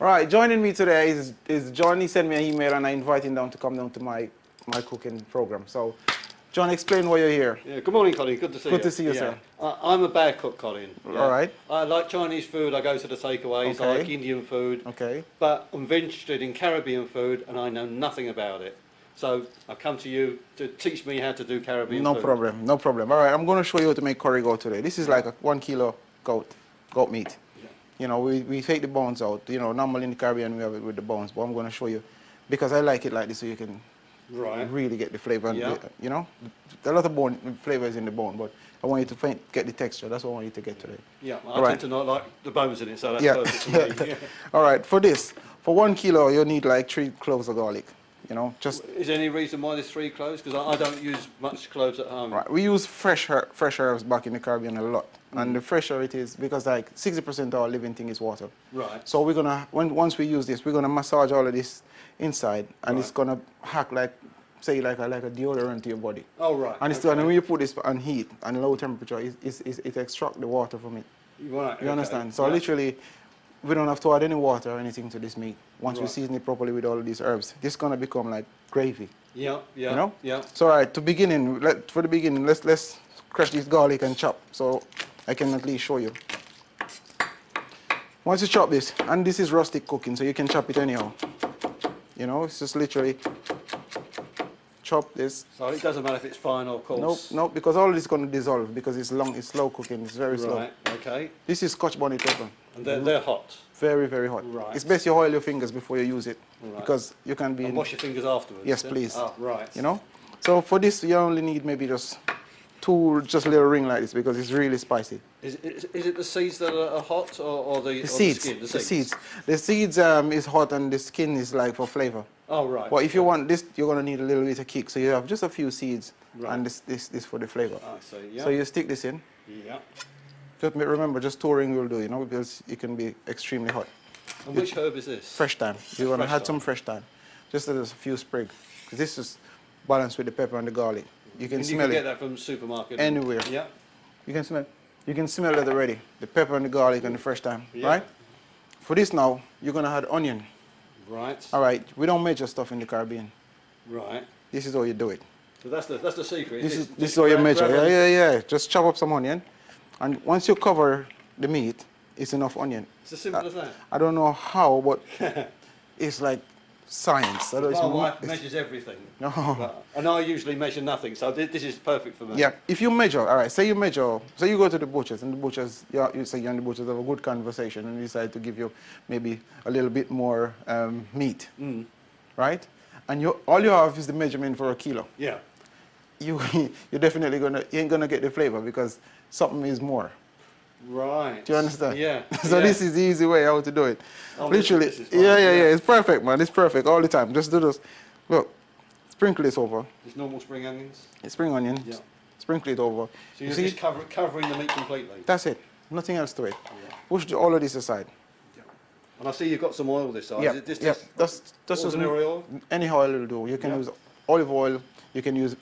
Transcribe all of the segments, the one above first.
All right, joining me today is John. He sent me an email and I invited him down to come down to my cooking program. So, John, explain why you're here. Yeah, good morning, Colin. Good to see you. Good to see you, Yeah, sir. I'm a bad cook, Colin. Yeah. All right. I like Chinese food. I go to the takeaways. I Okay. like Indian food. Okay. But I'm interested in Caribbean food, and I know nothing about it. So I come to you to teach me how to do Caribbean No food. problem. No problem. All right, I'm going to show you how to make curry goat today. This is like a 1 kilo goat meat. Yeah. You know, we take the bones out. You know, normally in the Caribbean we have it with the bones, but I'm going to show you because I like it like this so you can Right. really get the flavor. And Yeah. you know, a lot of bone flavor is in the bone, but I want you to get the texture. That's what I want you to get today. Yeah, I All right. tend to not like the bones in it, so that's Yeah. perfect for me. Yeah. All right, for 1 kilo, you need like 3 cloves of garlic. You know, just Is there any reason why there's 3 cloves? Because I don't use much cloves at home. right. We use fresh herbs back in the Caribbean a lot, and the fresher it is because like 60% of our living thing is water. Right. So we're gonna once we use this, we're gonna massage all of this inside, and it's Right. gonna act like say like a deodorant to your body. Oh, right. And it's okay. and when you put this on heat and low temperature, it extracts the water from it. Right. You okay. understand? So Yeah. literally, we don't have to add any water or anything to this meat. Once we Right. season it properly with all of these herbs, this is gonna become like gravy. Yeah. Yeah. You know? Yeah. So all right, for the beginning, let's crush this garlic and chop so I can at least show you. Once you chop this, and this is rustic cooking, so you can chop it anyhow. You know, it's just literally chop this. So it doesn't matter if it's fine or coarse. Nope, because all this is going to dissolve because it's slow cooking. It's very slow. Right, okay. This is Scotch bonnet pepper. And they're hot. Very, very hot. Right. It's best you oil your fingers before you use it Right. because you can be. And wash your fingers afterwards. Yes, yeah? please. Oh, right. You know. So for this, you only need maybe just 2 little ring like this because it's really spicy. Is it the seeds that are hot or the Seeds. skin? The seeds. The seeds is hot and the skin is like for flavor. Oh, right. But if you want this, you're gonna need a little bit of kick. So you have just a few seeds Right. and this for the flavor. I see, yeah. So you stick this in. Yeah. Just remember, just 2 ring will do, you know, because it can be extremely hot. And which herb is this? Fresh thyme. You're gonna Fresh add some thyme. fresh thyme. Just a few sprig. Because this is balanced with the pepper and the garlic. You can And you smell can get it that from the supermarket? anywhere. Yeah. You can smell. You can smell it already. The pepper and the garlic and the fresh thyme, Yeah. right? For this now, you're gonna add onion. Right. All right. We don't measure stuff in the Caribbean. Right. This is how you do it. So that's the secret. This Just is how you grab- measure. grab Yeah. Just chop up some onion, and once you cover the meat, it's enough onion. It's as simple as that. I don't know how, but it's like science. I don't My wife it's- measures everything. No. And I usually measure nothing, so this is perfect for me. Yeah, if you measure, all right, say you go to the butchers, and the butchers, you say you and the butchers have a good conversation and decide to give you maybe a little bit more meat, right? And all you have is the measurement for a kilo. Yeah. You're definitely you ain't gonna get the flavor because something is more. Right. Do you understand? Yeah. So yeah. this is the easy way how to do it. Oh, Literally, this is fine, yeah. yeah. It's perfect, man. It's perfect all the time. Just do this. Look, sprinkle this over. Just normal spring onions. Spring onion. Yeah. Sprinkle it over. So You you're see? just covering the meat completely. That's it. Nothing else to it. Yeah. Push all of this aside. And I see you've got some oil this side. Yeah, Is it just yeah. That's just ordinary oil? any oil will do. You can Yeah. use olive oil. You can use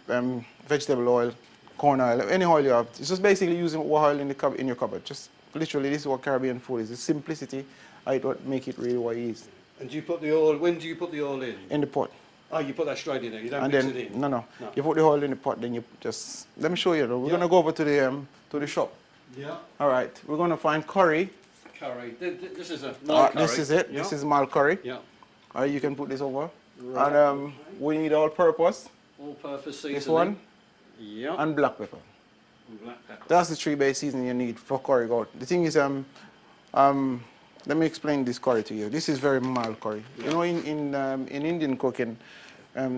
vegetable oil, corn oil, any oil you have. It's just basically using what oil in your cupboard. Just literally, this is what Caribbean food is. The simplicity, what make it really what it is. And do you put the oil? When do you put the oil in? In the pot. Oh, you put that straight in there. You don't And mix then it in. no. No. You put the oil in the pot. Then you just let me show you. Though. We're Yeah. gonna go over to the shop. Yeah. All right. We're gonna find curry. Curry. This is a mild curry. This is it. Yeah. This is mild curry. Yeah. All right. You can put this over. Right. And we need all-purpose. All-purpose seasoning. This one Yeah. and black pepper. And black pepper. That's the 3 base seasoning you need for curry goat. The thing is, let me explain this curry to you. This is very mild curry. Yeah. You know, in Indian cooking, let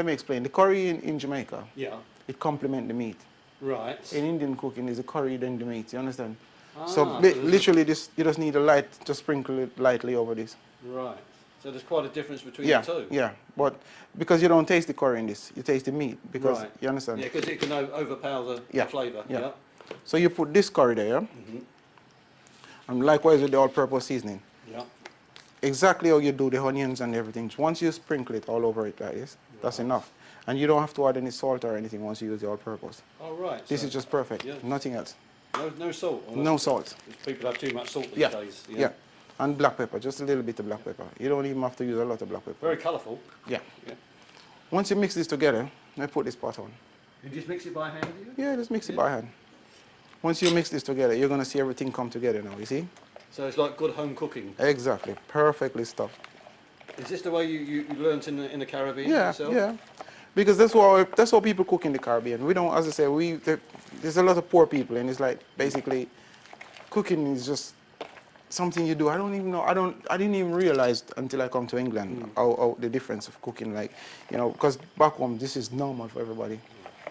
me explain. The curry in Jamaica, Yeah. it complements the meat. Right. In Indian cooking, is the curry then the meat. You understand? So Ah, so there's literally, you just need just sprinkle it lightly over this. Right. So there's quite a difference between Yeah, the two. yeah. But because you don't taste the curry in this, you taste the meat because Right. you understand. Yeah, because it can overpower the Yeah, flavour. yeah. So you put this curry there, Mhm. and likewise with the all-purpose seasoning. Yeah. Exactly how you do the onions and everything. Once you sprinkle it all over it like this, that's enough. And you don't have to add any salt or anything once you use the all-purpose. Oh, right. This so- is just perfect. yeah. Nothing else. No salt. Well, No salt. People have too much salt these Yeah, days. yeah. And black pepper, just a little bit of black pepper. You don't even have to use a lot of black pepper. Very colourful. Yeah. Yeah. Once you mix this together, I put this pot on. You just mix it by hand, do you? Yeah, just mix it by hand. Once you mix this together, you're going to see everything come together now, you see? So it's like good home cooking. Exactly, perfectly stuffed. Is this the way you learnt in the Caribbean Yeah, yourself? yeah. Because that's how people cook in the Caribbean. We don't, as I say, there's a lot of poor people, and it's like basically cooking is just something you do. I don't even know. I didn't even realize until I come to England how the difference of cooking, like, you know, because back home this is normal for everybody.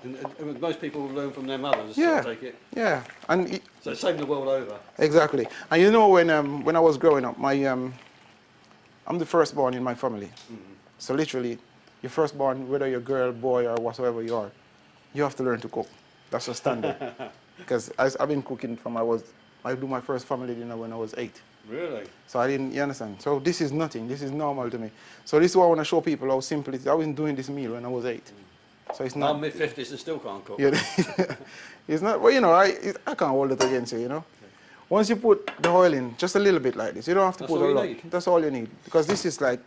And most people learn from their mothers. Yeah, I take it. yeah, and So it's same the world over. exactly. And you know, when I was growing up, I'm the firstborn in my family. So literally, you're firstborn, whether you're girl, boy, or whatsoever you are, you have to learn to cook. That's a standard. Because I've been cooking from I do my first family dinner when I was 8. Really? So you understand? So this is nothing. This is normal to me. So this is why I want to show people how simple it is. I was doing this meal when I was 8. So it's not. I'm mid-50s and still can't cook. Yeah, it's not. Well, you know, I can't hold it against you. You know, once you put the oil in, just a little bit like this. You don't have to put a lot. That's all you need, because this is like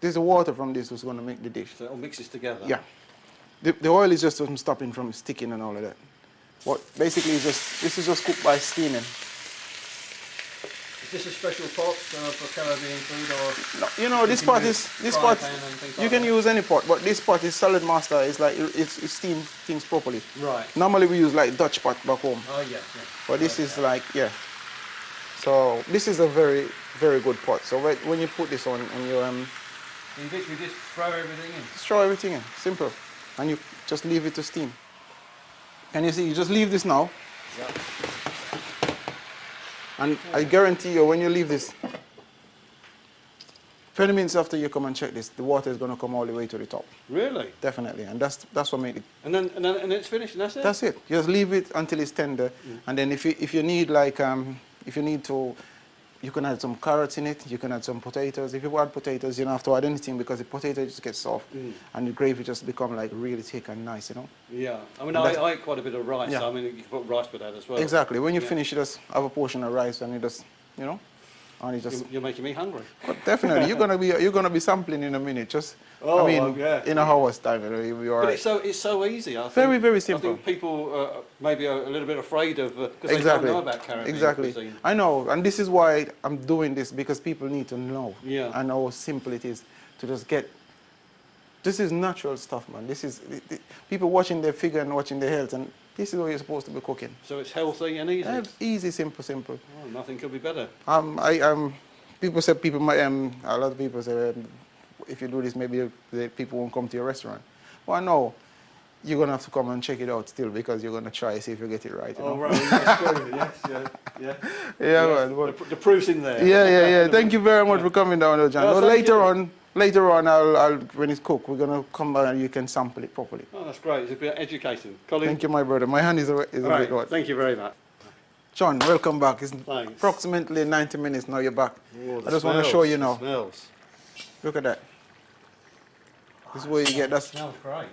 there's the water from this that's going to make the dish. So it all mixes together. Yeah, the oil is just stopping from sticking and all of that. What basically is this is just cooked by steaming. Is this a special pot for Caribbean food, or? No, you know, this pot. You can use any pot, but this pot is Salad Master. It's like it steams things properly. Right. Normally we use like Dutch pot back home. Oh yeah. But this is like, yeah. So this is a very, very good pot. So when you put this on and you You literally just throw everything in. just throw everything in, simple, and you just leave it to steam. And you see, you just leave this now. Yeah. And I guarantee you, when you leave this, 20 minutes after you come and check this, the water is going to come all the way to the top. Really? Definitely, and that's what makes it. And then it's finished, and that's it. That's it. You just leave it until it's tender, and then if you need like if you need to, you can add some carrots in it. You can add some potatoes. If you add potatoes, you don't have to add anything, because the potato just gets soft, and the gravy just become like really thick and nice, you know. Yeah. I mean, I eat quite a bit of rice. Yeah. I mean, you can put rice with that as well. Exactly. When you finish, you just have a portion of rice, and you just, you know. And it just, You're making me hungry. but definitely, you're gonna be sampling in a minute. Just, I mean, in a hour's time, you'll be all right. But it's so easy. I think, Very, very simple. I think people maybe are a little bit afraid of because Exactly. they don't know about Caribbean Exactly. cuisine. I know, and this is why I'm doing this, because people need to know. Yeah. And how simple it is to just get. This is natural stuff, man. This is people watching their figure and watching their health, and this is what you're supposed to be cooking. So it's healthy and easy. Easy, simple. Oh, nothing could be better. People say a lot of people say if you do this, maybe the people won't come to your restaurant. Well, no, you're gonna have to come and check it out still, because you're gonna try see if you get it right. You know? Right, yes, true. Yes. Yeah, man. The proof's in there. Yeah. Thank you very much for coming down, John. No, Well, later on, I'll when it's cooked, we're gonna come back and you can sample it properly. Oh, that's great. It's a bit educating. Collin. Thank you, my brother. My hand is a bit hot. Thank you very much. John, welcome back. It's Thanks. approximately 90 minutes now. You're back. Oh, I just want to show you now. Smells. Look at that. This is where you get. Smells great.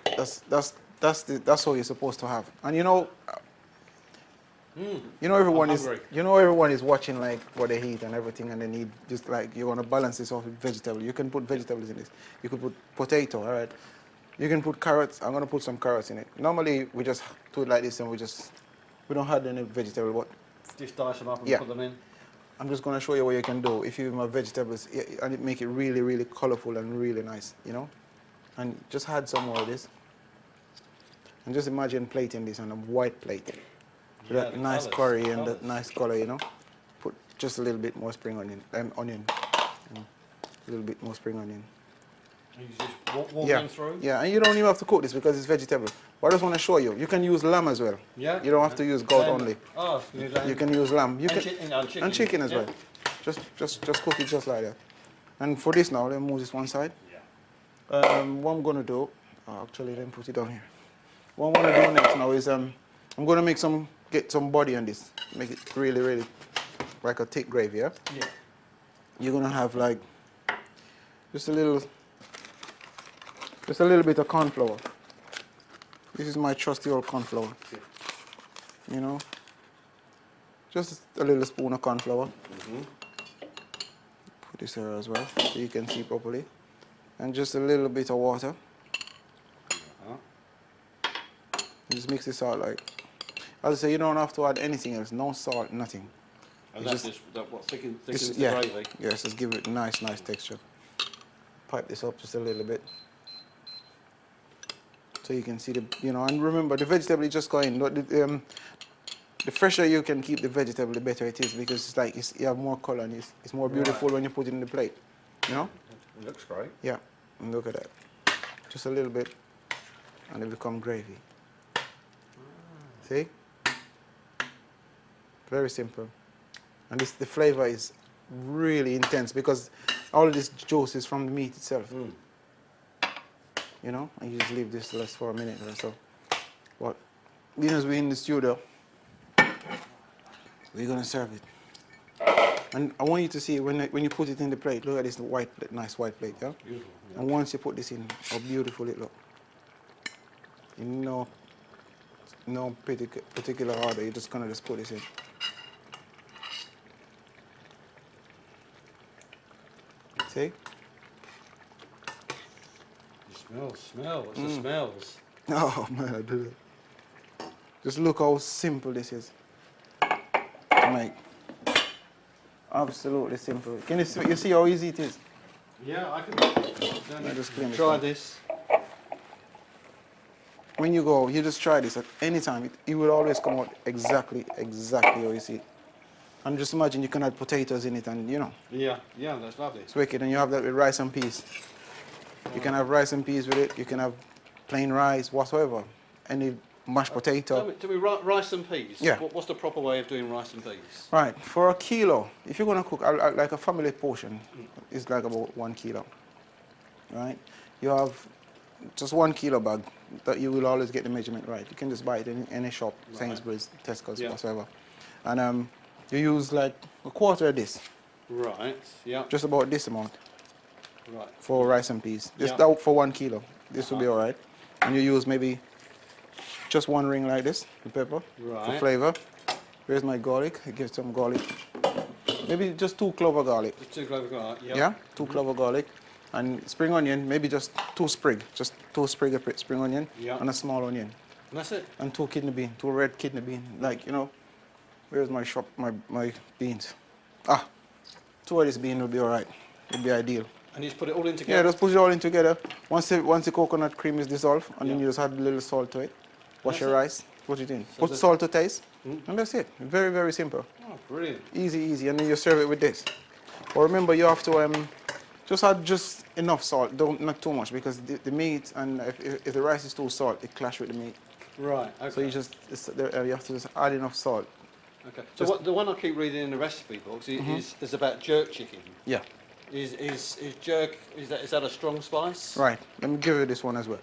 That's how you're supposed to have. And you know everyone is watching like what they eat and everything, and they need just like you want to balance this off with vegetable. You can put vegetables in this. You could put potato. All right. You can put carrots. I'm gonna put some carrots in it. Normally we just do it like this, and we don't have any vegetable, but Just dice them up and put them in. I'm just going to show you what you can do if you have vegetables, and it make it really, really colorful and really nice, you know. And just add some more of this, and just imagine plating this on a white plate with that nice curry and that nice color, you know. Put just a little bit more spring onion, a little bit more spring onion. You just walk them through. Yeah, and you don't even have to cook this because it's vegetable. But I just want to show you. You can use lamb as well. Yeah. You don't have to use goat only. Oh, you can use lamb. And chicken as well. Just cook it just like that. And for this now, let me move this one side. Yeah. What I'm gonna do, actually, let me put it down here. What I'm gonna do next now is I'm gonna get some body on this. Make it really, really like a thick gravy. Yeah. Yeah. You're gonna have like just a little bit of corn flour. This is my trusty old corn flour. You know, Just a little spoon of corn flour. Mm-hmm. Put this here as well, so you can see properly. And just a little bit of water. Uh-huh. Just mix this out like. As I say, you don't have to add anything else. No salt, nothing. And You that's just, just what thickens the yeah, gravy. yes, just give it a nice texture. Pipe this up just a little bit. So you can see the, and remember the vegetable is just going. The fresher you can keep the vegetable, the better it is, because it's like you have more color and it's more beautiful Right. when you put it in the plate. You know? It looks great. Yeah. And look at that. Just a little bit, and it become gravy. See? Very simple. And the flavor is really intense because all this juice is from the meat itself. Mm. And you just leave this less for a minute or so. But being as we're in the studio, we're gonna serve it. And I want you to see when you put it in the plate, look at this nice white plate, yeah? Beautiful. Yeah. And once you put this in, how beautiful it looks. In no particular order, you're just gonna just put this in. See? Smell. What's the smells? Oh man, I do it. Just look how simple this is to make. Absolutely simple. Can you see how easy it is? Yeah, I can. Just clean Try this this. When you go, you just try this at any time. It will always come out exactly how you see it. And just imagine you can add potatoes in it, and Yeah, that's lovely. it's wicked. And you have that with rice and peas. You can have rice and peas with it. You can have plain rice, whatsoever. Any mashed potato. Tell me, rice and peas. Yeah. What's the proper way of doing rice and peas? Right, for a kilo, if you're going to cook, like a family portion, is like about 1 kilo. Right? You have just 1 kilo bag, that you will always get the measurement right. You can just buy it in any shop, Right. Sainsbury's, Tesco's, Yeah. whatsoever. And you use like a quarter of this, Right. Yeah. just about this amount Right. for rice and peas. Just Yeah. out for 1 kilo. This will be all right. And you use maybe just 1 ring like this, the pepper, for Right. flavor. Here's my garlic. I give some garlic. Maybe just 2 clove of garlic. Just 2 cloves of garlic. Yeah. Yeah, 2 clove of garlic. And spring onion, maybe just 2 sprig. Just 2 sprig of spring onion. Yeah. And a small onion. And that's it. And 2 kidney bean, 2 red kidney bean. Like, where's my my beans? 2 of this bean would be all right. Would be ideal. And you just put it all in together? Yeah, just put it all in together. Once the coconut cream is dissolved, and then Yeah. you just add a little salt to it. Wash That's your it? rice, put it in. So Put salt to taste, Mm. and that's it. Very, very simple. Oh, brilliant. Easy. And then you serve it with this. But remember, you have to just add just enough salt. Not too much, because the meat, and if the rice is too salt, it clash with the meat. Right. Okay. So you have to just add enough salt. Okay. So the one I keep reading in the recipe books is about jerk chicken. Yeah. Is jerk, is that a strong spice? Right. Let me give you this one as well.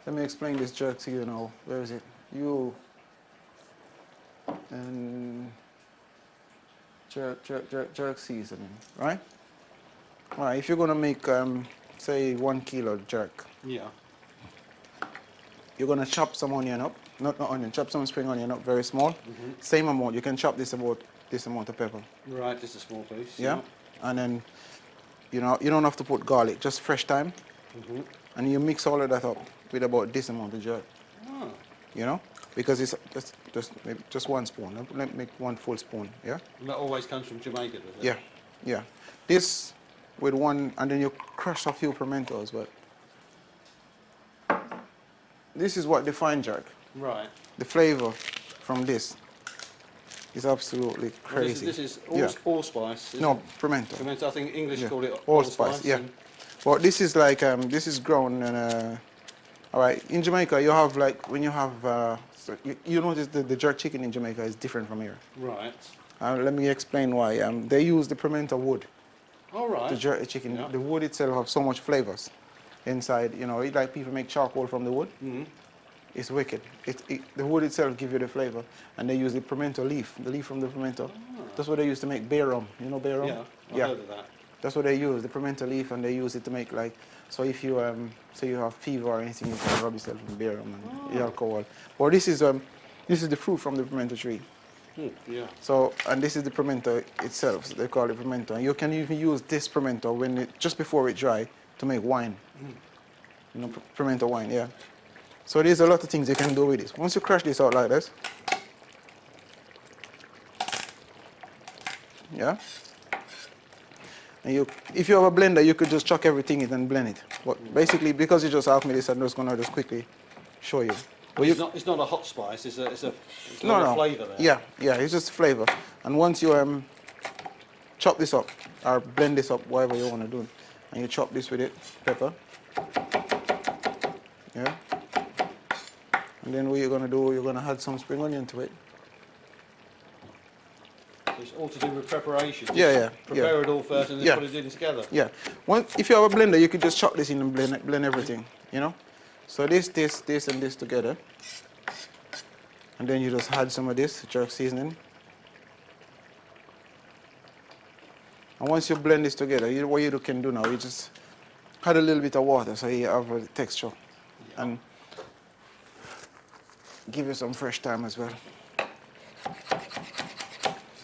Let me explain this jerk to you now. Where is it? And jerk seasoning, right? All right. If you're gonna make say 1 kilo jerk, Yeah. you're gonna chop some onion up. Not onion. Chop some spring onion up, very small. Mm-hmm. Same amount. You can chop this about this amount of pepper. Right, just a small piece. Yeah. And then you don't have to put garlic. Just fresh thyme. Mm-hmm. And you mix all of that up with about this amount of jerk. Oh. Because it's maybe just 1 spoon. Let me make 1 full spoon, yeah? And that always comes from Jamaica, does it? Yeah. This with 1, and then you crush a few pimento as well. This is what defines jerk. Right. The flavor from this is absolutely crazy. Well, this is Yeah. allspice. isn't No, it? pimento. Pimento. I think English Yeah. call it Allspice, yeah. and- But this is like this is grown and all right. In Jamaica, you have like when you have you notice the jerk chicken in Jamaica is different from here. Right. Let me explain why. They use the pimento wood All right. to jerk the chicken. Yeah. The wood itself have so much flavors inside. It's like people make charcoal from the wood. Mm-hmm. It's wicked. The wood itself gives you the flavor, and they use the pimento leaf, the leaf from the pimento. Ah. That's what they use to make beer rum. You know beer rum? Yeah. I've heard of that. That's what they use, the pimento leaf, and they use it to make like, so if you say you have fever or anything, you can rub yourself in beer rum and the alcohol. Well, this is the fruit from the pimento tree. Yeah. So, and this is the pimento itself. So they call it pimento. And you can even use this pimento when just before it dry to make wine. You know, pimento wine, yeah. So there's a lot of things you can do with this. Once you crush this out like this, yeah. And if you have a blender, you could just chuck everything in and blend it. But basically, because you just asked me this, I'm just gonna just quickly show you. But it's not a hot spice. It's a No. flavour there. Yeah, it's just flavor. And once you chop this up or blend this up, whatever you want to do, and you chop this with it, pepper. Yeah. And then what you're gonna do, you're gonna add some spring onion to it. It's all to do with preparation. Yeah. Prepare it all first and then put it in together. Yeah. If you have a blender, you could just chop this in and blend everything. You know. So this, and this together, and then you just add some of this jerk seasoning. And once you blend this together, what you can do now, you just add a little bit of water so you have a texture, and give it some fresh thyme as well.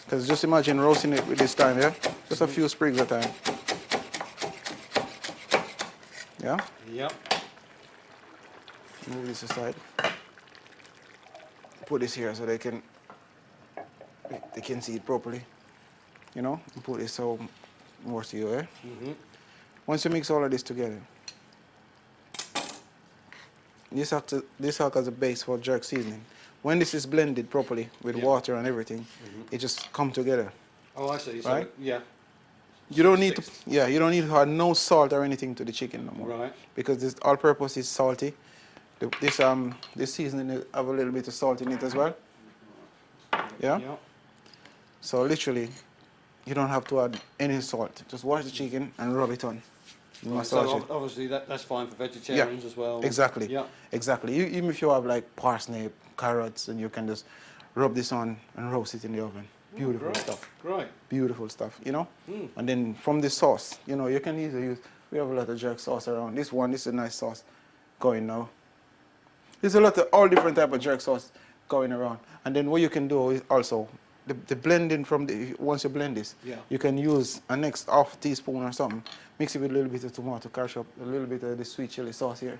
Because just imagine roasting it with this thyme, yeah? Just a few sprigs of thyme. Yeah? Yep. Move this aside. Put this here so they can see it properly. You know? And put this so more to you, eh? Once you mix all of this together, this acts as a base for jerk seasoning. When this is blended properly with water and everything, it just come together. Oh, I see. So, right? yeah. You don't need to add no salt or anything to the chicken no more. Right. Because this all-purpose is salty. This seasoning have a little bit of salt in it as well. Yeah. So literally, you don't have to add any salt. Just wash the chicken and rub it on. So obviously that's fine for vegetarians as well. Exactly. Yeah. Exactly. Even if you have like parsnip, carrots, and you can just rub this on and roast it in the oven. Beautiful stuff. Great. Beautiful stuff, you know? And then from the sauce, you know, you can easily use, we have a lot of jerk sauce around. This is a nice sauce going now. There's a lot of all different type of jerk sauce going around. And then what you can do is also, the blending once you blend this, you can use a next half teaspoon or something, mix it with a little bit of tomato ketchup, a little bit of the sweet chili sauce here.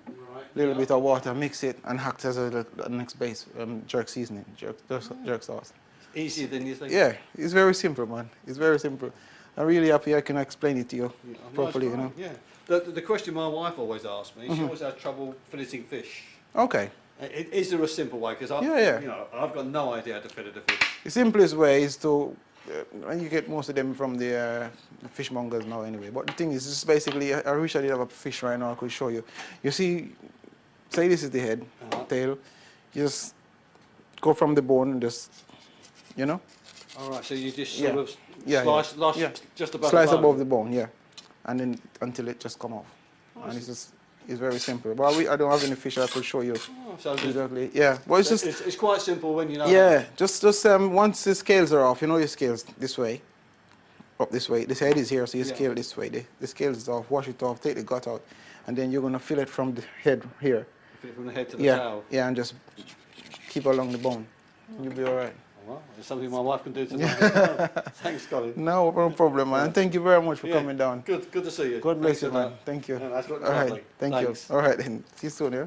Right. A little bit of water, mix it, and act as a next base, jerk seasoning, jerk sauce. Easier than you think. Yeah, it's very simple, man. It's very simple. I'm really happy I can explain it to you properly, you know. Yeah. The question my wife always asks me, she always has trouble filleting fish. Okay. Is there a simple way? Because you know, I've got no idea how to fillet a fish. The simplest way is to, and you get most of them from the fishmongers now anyway. But the thing is, just basically, I wish I did have a fish right now I could show you. You see, say this is the head, tail. You just go from the bone and just, you know. All right. So you just sort of slice just above slice the bone. above the bone, yeah, and then until it just come off. And it's very simple. But I don't have any fish I could show you. Oh, so exactly. Yeah. Well, it's quite simple when you know. Yeah. Just once the scales are off, you know your scales this way, up this way. This head is here, so you scale this way. The scales is off. Wash it off. Take the gut out, and then you're gonna fillet from the head here. Fillet from the head to the tail. Yeah, and just keep along the bone. You'll be all right. Well, it's something my wife can do tonight. As well. Thanks, Colin. No problem, man. Thank you very much for coming down. Good to see you. God bless you, man. Thank you. No, that's all lovely. right. Thank Thanks. you. All right, then. See you soon, yeah?